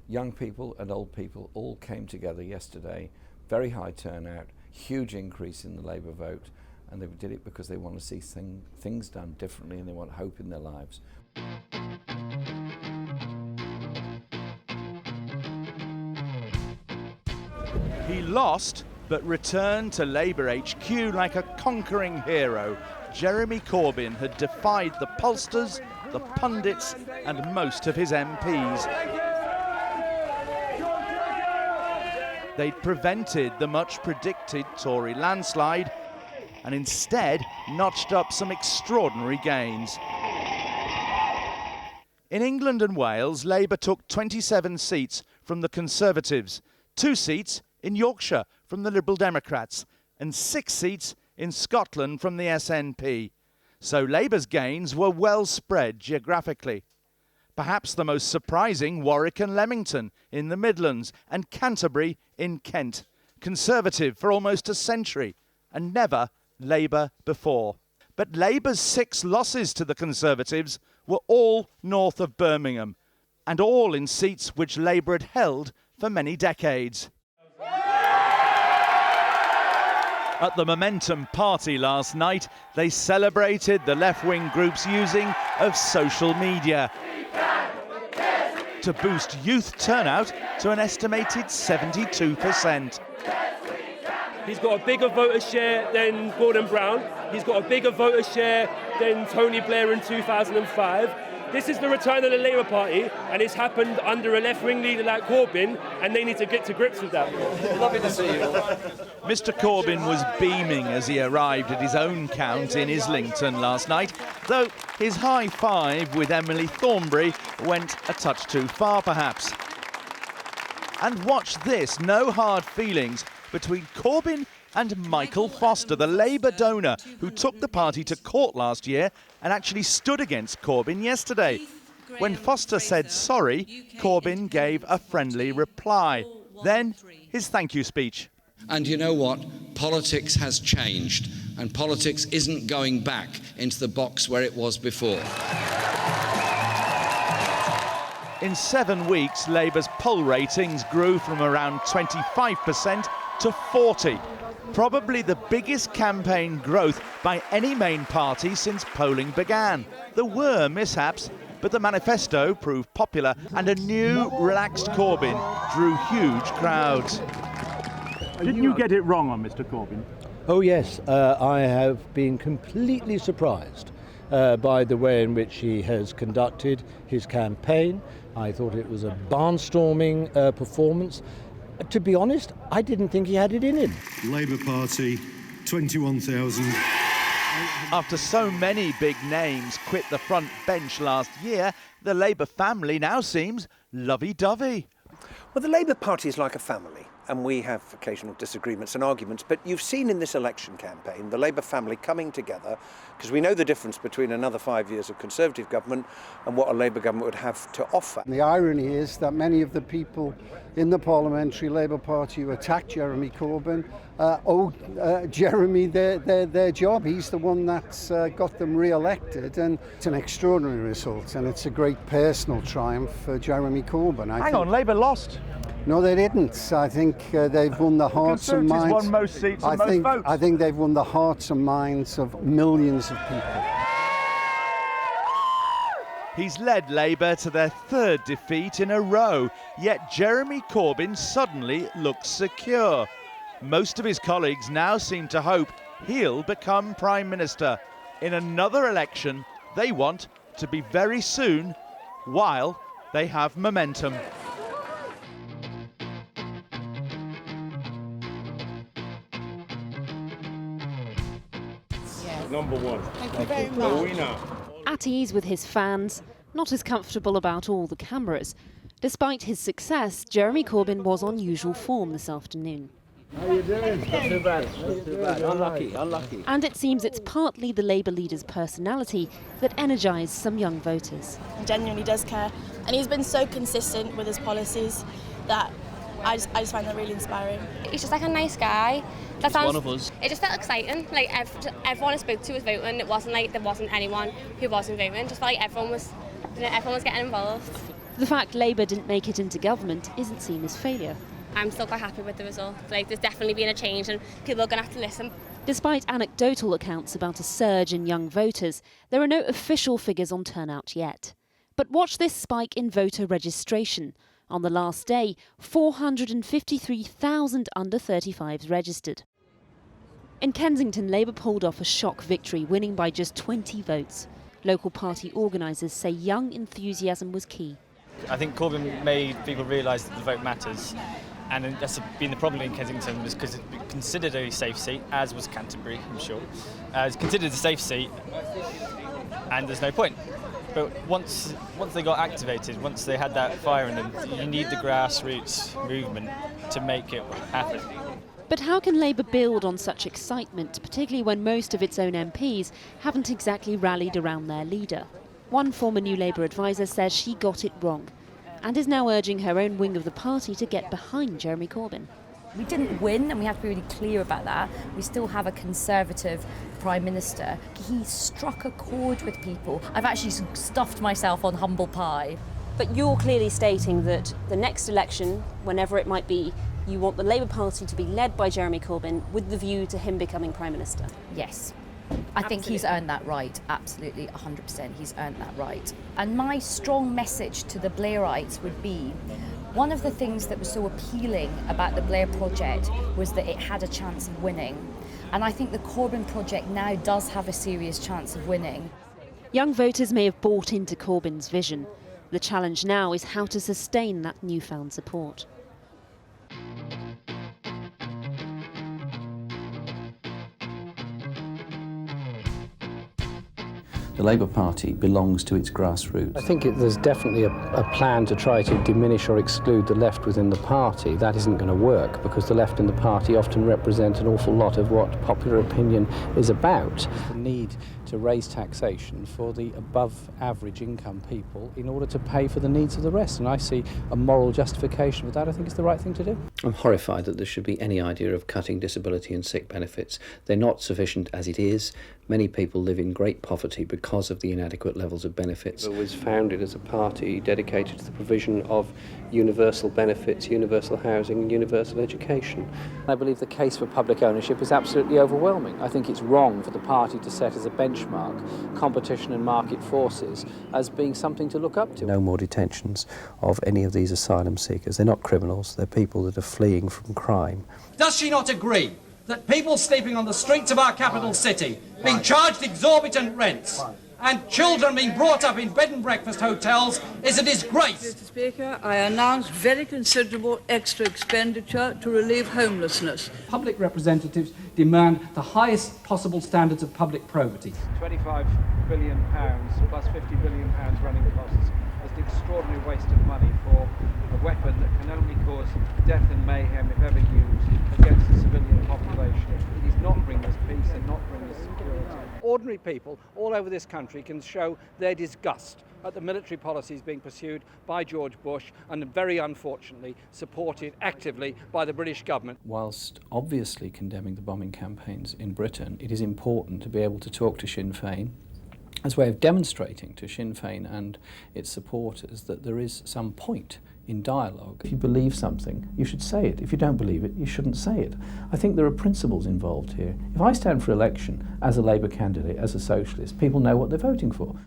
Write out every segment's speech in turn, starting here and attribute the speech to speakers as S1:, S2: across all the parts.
S1: Young people and old people all came together yesterday. Very high turnout, huge increase in the Labour vote, and they did it because they want to see things done differently and they want hope in their lives.
S2: He lost, but returned to Labour HQ like a conquering hero. Jeremy Corbyn had defied the pollsters, the pundits, and most of his MPs. They'd prevented the much-predicted Tory landslide and instead notched up some extraordinary gains. In England and Wales, Labour took 27 seats from the Conservatives, 2 seats in Yorkshire from the Liberal Democrats, and 6 seats in Scotland from the SNP. So Labour's gains were well spread geographically. Perhaps the most surprising, Warwick and Leamington in the Midlands, and Canterbury in Kent. Conservative for almost a century, and never Labour before. But Labour's 6 losses to the Conservatives were all north of Birmingham, and all in seats which Labour had held for many decades. At the Momentum party last night, they celebrated the left-wing group's using of social media to boost youth turnout to an estimated 72%.
S3: He's got a bigger voter share than Gordon Brown. He's got a bigger voter share than Tony Blair in 2005. This is the return of the Labour Party, and it's happened under a left-wing leader like Corbyn, and they need to get to grips with that.
S4: Lovely to see you.
S2: Mr. Corbyn was beaming as he arrived at his own count in Islington last night, though his high five with Emily Thornberry went a touch too far, perhaps. And watch this, no hard feelings between Corbyn and Michael Foster, the Labour donor who took the party to court last year and actually stood against Corbyn yesterday. When Foster said sorry, Corbyn gave a friendly reply. Then his thank you speech.
S5: And you know what? Politics has changed, and politics isn't going back into the box where it was before.
S2: In 7 weeks, Labour's poll ratings grew from around 25% to 40%. Probably the biggest campaign growth by any main party since polling began. There were mishaps, but the manifesto proved popular and a new, relaxed Corbyn drew huge crowds.
S6: Didn't you get it wrong on Mr. Corbyn?
S7: Oh yes, I have been completely surprised by the way in which he has conducted his campaign. I thought it was a barnstorming performance. To be honest, I didn't think he had it in him.
S8: Labour Party, 21,000.
S2: After so many big names quit the front bench last year, the Labour family now seems lovey-dovey.
S4: Well, the Labour Party is like a family, and we have occasional disagreements and arguments, but you've seen in this election campaign the Labour family coming together, because we know the difference between another 5 years of Conservative government and what a Labour government would have to offer.
S9: The irony is that many of the people in the Parliamentary Labour Party who attacked Jeremy Corbyn owe Jeremy their job. He's the one that's got them re-elected, and it's an extraordinary result, and it's a great personal triumph for Jeremy Corbyn.
S2: Hang on, Labour lost.
S9: No, they didn't. I think they've won the hearts and minds.
S2: Won most seats and most votes.
S9: I think they've won the hearts and minds of millions of people.
S2: He's led Labour to their 3rd defeat in a row, yet Jeremy Corbyn suddenly looks secure. Most of his colleagues now seem to hope he'll become Prime Minister. In another election, they want to be very soon, while they have momentum.
S3: Number one.
S10: Thank you very much.
S3: The winner.
S10: At ease with his fans, not as comfortable about all the cameras. Despite his success, Jeremy Corbyn was on usual form this afternoon.
S7: How are you doing? Not too bad, not too bad. Unlucky.
S10: And it seems it's partly the Labour leader's personality that energised some young voters.
S11: He genuinely does care, and he's been so consistent with his policies that I just find that really inspiring.
S12: He's just like a nice guy.
S2: He's one of us.
S12: It just felt exciting. Like everyone I spoke to was voting. It wasn't like there wasn't anyone who wasn't voting. It just felt like everyone was getting involved.
S10: The fact Labour didn't make it into government isn't seen as failure.
S12: I'm still quite happy with the result. Like, there's definitely been a change and people are going to have to listen.
S10: Despite anecdotal accounts about a surge in young voters, there are no official figures on turnout yet. But watch this spike in voter registration. On the last day, 453,000 under 35s registered. In Kensington, Labour pulled off a shock victory, winning by just 20 votes. Local party organisers say young enthusiasm was key.
S13: I think Corbyn made people realise that the vote matters, and that's been the problem in Kensington, was because it's been considered a safe seat, as was Canterbury, I'm sure. It's considered a safe seat, and there's no point. But once they got activated, once they had that fire in them, you need the grassroots movement to make it happen.
S10: But how can Labour build on such excitement, particularly when most of its own MPs haven't exactly rallied around their leader? One former New Labour advisor says she got it wrong and is now urging her own wing of the party to get behind Jeremy Corbyn.
S14: We didn't win, and we have to be really clear about that. We still have a Conservative Prime Minister. He struck a chord with people. I've actually stuffed myself on humble pie.
S15: But you're clearly stating that the next election, whenever it might be, you want the Labour Party to be led by Jeremy Corbyn with the view to him becoming Prime Minister.
S14: Yes. I think he's earned that right, absolutely, 100%. He's earned that right. And my strong message to the Blairites would be, one of the things that was so appealing about the Blair project was that it had a chance of winning. And I think the Corbyn project now does have a serious chance of winning.
S10: Young voters may have bought into Corbyn's vision. The challenge now is how to sustain that newfound support.
S1: The Labour Party belongs to its grassroots.
S7: I think there's definitely a plan to try to diminish or exclude the left within the party. That isn't going to work because the left in the party often represent an awful lot of what popular opinion is about. The need to raise taxation for the above average income people in order to pay for the needs of the rest. And I see a moral justification for that. I think it's the right thing to do.
S16: I'm horrified that there should be any idea of cutting disability and sick benefits. They're not sufficient as it is. Many people live in great poverty because of the inadequate levels of benefits.
S17: It was founded as a party dedicated to the provision of universal benefits, universal housing and universal education.
S18: I believe the case for public ownership is absolutely overwhelming. I think it's wrong for the party to set as a benchmark competition and market forces as being something to look up to.
S17: No more detentions of any of these asylum seekers. They're not criminals, they're people that are fleeing from crime.
S19: Does she not agree that people sleeping on the streets of our capital city, being charged exorbitant rents, and children being brought up in bed and breakfast hotels is a disgrace?
S20: Mr. Speaker, I announce very considerable extra expenditure to relieve homelessness.
S19: Public representatives demand the highest possible standards of public probity.
S21: £25 billion plus £50 billion running costs is an extraordinary waste of money for a weapon that can only cause death and mayhem if ever used against the civilian population. It is not bring us peace and not bring us security. Ordinary people all over this country can show their disgust at the military policies being pursued by George Bush and very unfortunately supported actively by the British government.
S1: Whilst obviously condemning the bombing campaigns in Britain, it is important to be able to talk to Sinn Féin as a way of demonstrating to Sinn Féin and its supporters that there is some point in dialogue. If you believe something, you should say it. If you don't believe it, you shouldn't say it. I think there are principles involved here. If I stand for election as a Labour candidate, as a socialist, people know what they're voting for.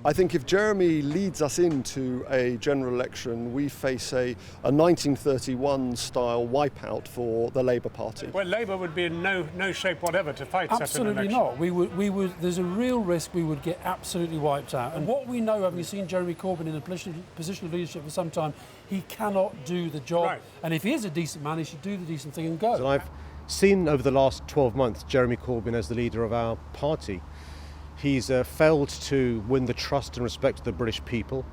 S22: I think if Jeremy leads us into a general election, we face a 1931-style wipeout for the Labour Party.
S23: Well, Labour would be in no shape whatever to fight such an election.
S24: Absolutely not. We would. There's a real risk we would get absolutely wiped out. And what we know, having seen Jeremy Corbyn in a position of leadership for some time, he cannot do the job.
S23: Right.
S24: And if he is a decent man, he should do the decent thing and go.
S25: And I've seen over the last 12 months Jeremy Corbyn as the leader of our party. He's failed to win the trust and respect of the British people.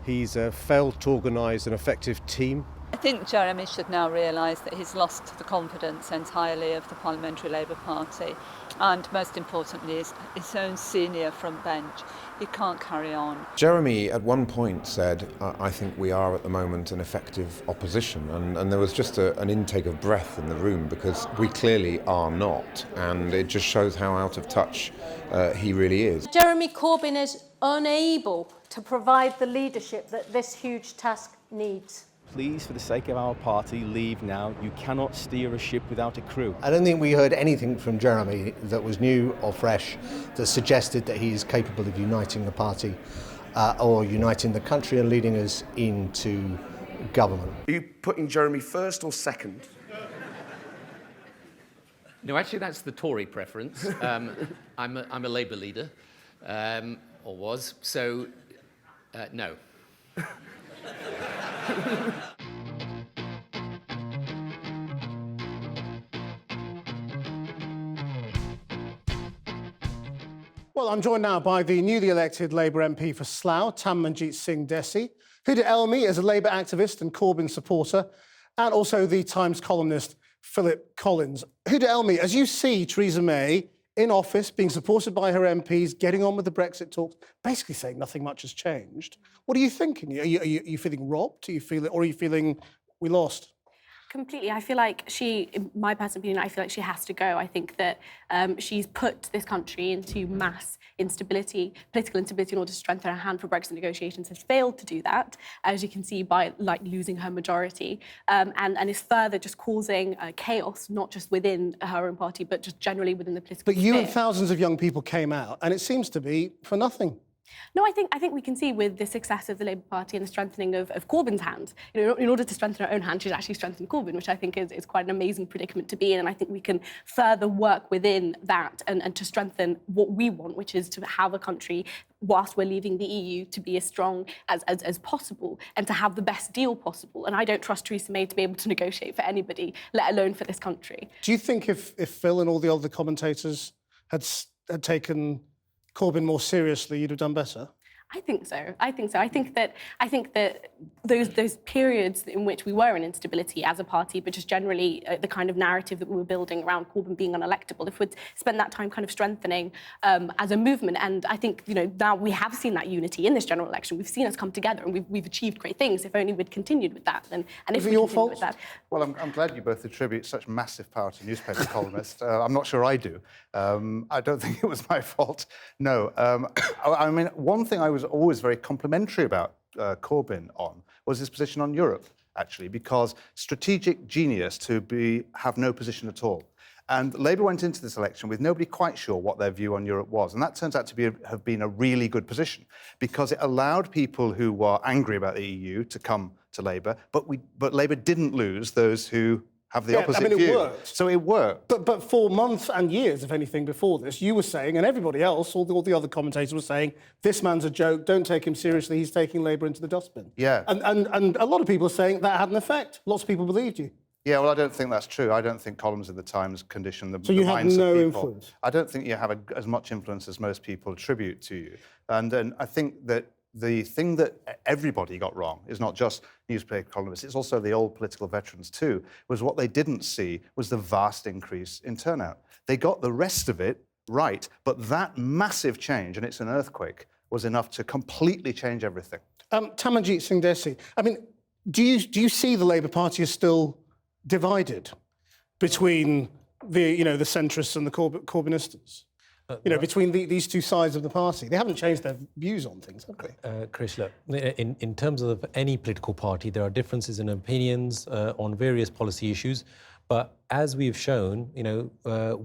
S25: He's failed to organise an effective team
S4: I think Jeremy should now realise that he's lost the confidence entirely of the Parliamentary Labour Party, and most importantly his own senior front bench. He can't carry on.
S5: Jeremy at one point said, I think we are at the moment an effective opposition, and there was just an intake of breath in the room, because we clearly are not, and it just shows how out of touch he really is.
S6: Jeremy Corbyn is unable to provide the leadership that this huge task needs.
S8: Please, for the sake of our party, leave now. You cannot steer a ship without a crew.
S9: I don't think we heard anything from Jeremy that was new or fresh that suggested that he is capable of uniting the party or uniting the country and leading us into government.
S26: Are you putting Jeremy first or second?
S27: No, actually, that's the Tory preference. I'm a Labour leader, or was, so no.
S28: Well, I'm joined now by the newly elected Labour MP for Slough, Tamanjeet Singh Desi. Huda Elmi is a Labour activist and Corbyn supporter, and also the Times columnist Philip Collins. Huda Elmi, as you see Theresa May in office, being supported by her MPs, getting on with the Brexit talks, basically saying nothing much has changed, what are you thinking? Are you feeling robbed? Or are you feeling we lost?
S29: Completely. I feel like in my personal opinion, I feel like she has to go. I think that she's put this country into mass instability, political instability, in order to strengthen her hand for Brexit negotiations, has failed to do that, as you can see by losing her majority, and is further just causing chaos, not just within her own party, but just generally within the political
S28: But you
S29: sphere.
S28: and thousands of young people came out, and it seems to be for nothing.
S29: No, I think we can see with the success of the Labour Party and the strengthening of Corbyn's hand, in order to strengthen her own hand, she's actually strengthened Corbyn, which I think is quite an amazing predicament to be in. And I think we can further work within that and to strengthen what we want, which is to have a country, whilst we're leaving the EU, to be as strong as possible and to have the best deal possible. And I don't trust Theresa May to be able to negotiate for anybody, let alone for this country.
S28: Do you think if Phil and all the other commentators had taken Corbyn more seriously, you'd have done better?
S29: I think so. I think that those periods in which we were in instability as a party, but just generally the kind of narrative that we were building around Corbyn being unelectable, if we'd spend that time kind of strengthening as a movement, and I think now we have seen that unity in this general election. We've seen us come together, and we've achieved great things. If only we'd continued with that, and if we continued with that.
S30: Well, I'm glad you both attribute such massive power to newspaper columnists. I'm not sure I do. I don't think it was my fault. No. I mean, one thing I was always very complimentary about Corbyn on was his position on Europe, actually, because strategic genius to have no position at all. And Labour went into this election with nobody quite sure what their view on Europe was. And that turns out to have been a really good position, because it allowed people who were angry about the EU to come to Labour, but Labour didn't lose those who have the opposite view.
S28: It worked.
S30: So it worked.
S28: But for months and years, if anything, before this, you were saying, and everybody else, all the other commentators were saying, this man's a joke, don't take him seriously, he's taking Labour into the dustbin.
S30: Yeah.
S28: And a lot of people are saying that had an effect. Lots of people believed you.
S30: Yeah, well, I don't think that's true. I don't think columns in the Times condition the minds of
S28: So you
S30: people.
S28: have no influence?
S30: I don't think you have as much influence as most people attribute to you. And then I think that the thing that everybody got wrong is not just newspaper columnists, it's also the old political veterans too, was what they didn't see was the vast increase in turnout. They got the rest of it right, but that massive change, and it's an earthquake, was enough to completely change everything.
S28: Tamanjeet Singh Desi, I mean, do you see the Labour Party as still divided between the centrists and the Corbynistas? Between these two sides of the party. They haven't changed their views on things, have they?
S31: Chris, look, in terms of any political party, there are differences in opinions on various policy issues. But as we've shown,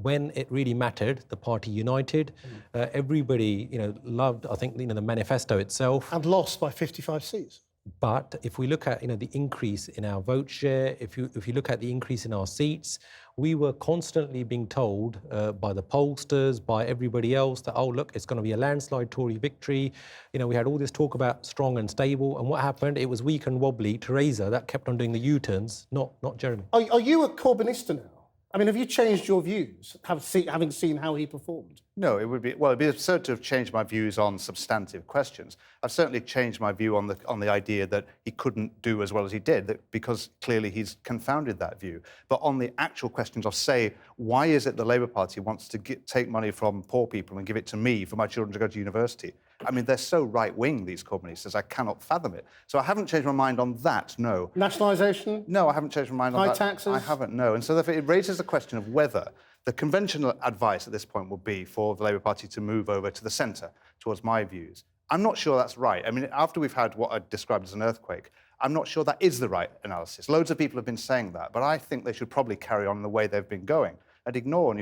S31: when it really mattered, the party united. Everybody, loved, I think, the manifesto itself.
S28: And lost by 55 seats.
S31: But if we look at, the increase in our vote share, if you look at the increase in our seats, we were constantly being told by the pollsters, by everybody else that, oh, look, it's going to be a landslide Tory victory. We had all this talk about strong and stable. And what happened? It was weak and wobbly. Theresa, that kept on doing the U-turns, not Jeremy.
S28: Are you a Corbynista now? I mean, have you changed your views, having seen how he performed?
S30: No, it'd be absurd to have changed my views on substantive questions. I've certainly changed my view on the idea that he couldn't do as well as he did, because clearly he's confounded that view. But on the actual questions of, say, why is it the Labour Party wants to take money from poor people and give it to me for my children to go to university? I mean, they're so right-wing, these Corbynists, I cannot fathom it. So I haven't changed my mind on that, no.
S28: Nationalisation?
S30: No, I haven't changed my mind on that.
S28: High taxes?
S30: I haven't, no. And so therefore it raises the question of whether the conventional advice at this point would be for the Labour Party to move over to the centre, towards my views. I'm not sure that's right. I mean, after we've had what I described as an earthquake, I'm not sure that is the right analysis. Loads of people have been saying that, but I think they should probably carry on the way they've been going and ignore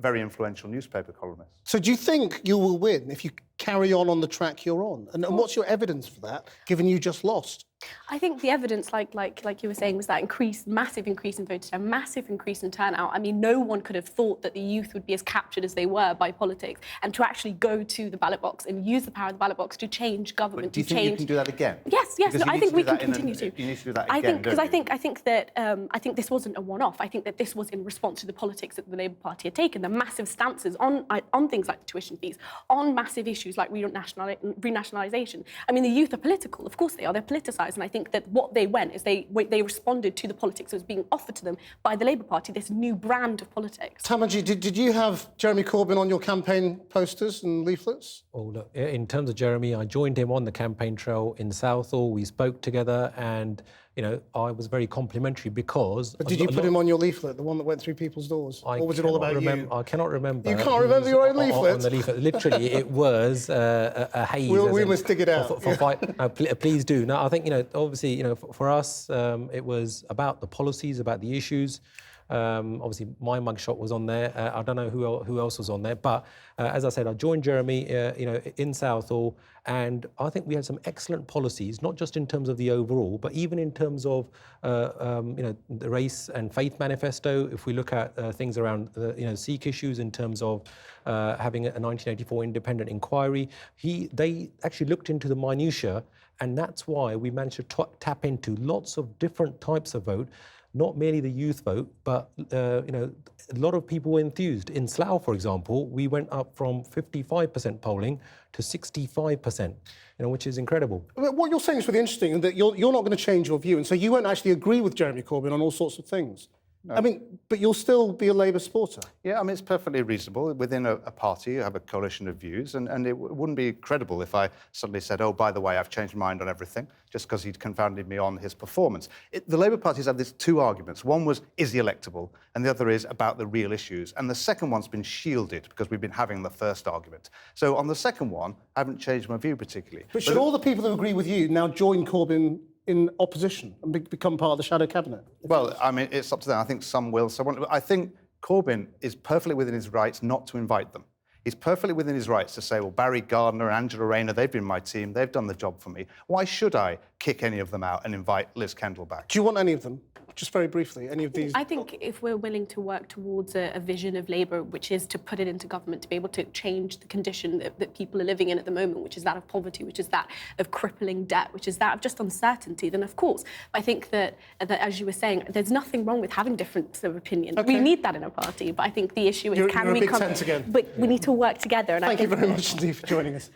S30: very influential newspaper columnists.
S28: So do you think you will win if you carry on the track you're on? And what's your evidence for that, given you just lost?
S29: I think the evidence, like you were saying, was that massive increase in voter turnout, massive increase in turnout. I mean, no one could have thought that the youth would be as captured as they were by politics, and to actually go to the ballot box and use the power of the ballot box to change government,
S30: do you think you can do that again?
S29: Yes. No, I think we can continue to.
S30: You need to do that again,
S29: because I think this wasn't a one-off. I think that this was in response to the politics that the Labour Party had taken, the massive stances on things like the tuition fees, on massive issues like renationalisation. I mean, the youth are political. Of course they are. They're politicised. And I think that what they went is they responded to the politics that was being offered to them by the Labour Party, this new brand of politics.
S28: Tamanji, did you have Jeremy Corbyn on your campaign posters and leaflets?
S31: Oh, look, in terms of Jeremy, I joined him on the campaign trail in Southall. We spoke together and, you know, I was very complimentary because...
S28: But did you put him on your leaflet, the one that went through people's doors? Or was it all about you?
S31: I cannot remember.
S28: You can't remember your own leaflet?
S31: On the leaflet. Literally, it was a haze.
S28: We must dig it out.
S31: Please do. No, I think, you know, obviously, you know, for us, it was about the policies, about the issues. Obviously, my mugshot was on there. I don't know who else was on there, but as I said, I joined Jeremy, you know, in Southall, and I think we had some excellent policies, not just in terms of the overall, but even in terms of, you know, the race and faith manifesto. If we look at things around, you know, Sikh issues in terms of having a 1984 independent inquiry, they actually looked into the minutiae, and that's why we managed to tap into lots of different types of vote. Not merely the youth vote, but you know, a lot of people were enthused. In Slough, for example, we went up from 55% polling to 65%, you know, which is incredible.
S28: What you're saying is really interesting, that you're not going to change your view, and so you won't actually agree with Jeremy Corbyn on all sorts of things. No. I mean, but you'll still be a Labour supporter.
S30: Yeah, I mean, it's perfectly reasonable. Within a party, you have a coalition of views, and it wouldn't be credible if I suddenly said, oh, by the way, I've changed my mind on everything, just because he'd confounded me on his performance. The Labour parties have these two arguments. One was, is he electable? And the other is about the real issues. And the second one's been shielded, because we've been having the first argument. So on the second one, I haven't changed my view particularly.
S28: But should all the people who agree with you now join Corbyn in opposition and become part of the shadow cabinet?
S30: Well, I mean, it's up to them. I think some will, some won't. I think Corbyn is perfectly within his rights not to invite them. He's perfectly within his rights to say, well, Barry Gardiner and Angela Rayner, they've been my team, they've done the job for me. Why should I kick any of them out and invite Liz Kendall back?
S28: Do you want any of them? Just very briefly, any of these?
S29: I think if we're willing to work towards a vision of Labour, which is to put it into government, to be able to change the condition that people are living in at the moment, which is that of poverty, which is that of crippling debt, which is that of just uncertainty, then of course, I think that as you were saying, there's nothing wrong with having difference of opinion. Okay. We need that in a party, but I think the issue is
S28: can we come... again.
S29: But we need to work together. And
S28: Thank you very much indeed for joining us.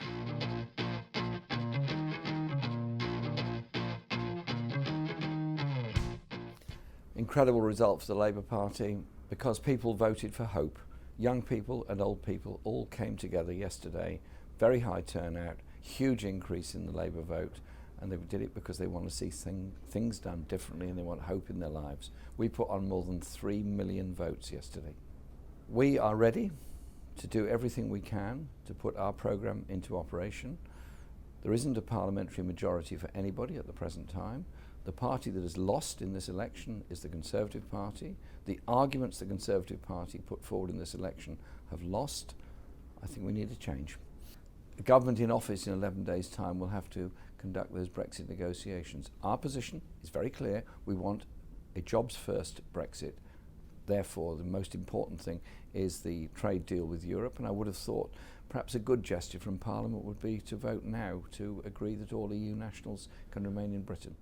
S1: Incredible result for the Labour Party because people voted for hope. Young people and old people all came together yesterday. Very high turnout, huge increase in the Labour vote, and they did it because they want to see things done differently and they want hope in their lives. We put on more than 3 million votes yesterday. We are ready to do everything we can to put our programme into operation. There isn't a parliamentary majority for anybody at the present time. The party that has lost in this election is the Conservative Party. The arguments the Conservative Party put forward in this election have lost. I think we need a change. The government in office in 11 days' time will have to conduct those Brexit negotiations. Our position is very clear. We want a jobs-first Brexit. Therefore, the most important thing is the trade deal with Europe, and I would have thought perhaps a good gesture from Parliament would be to vote now to agree that all EU nationals can remain in Britain.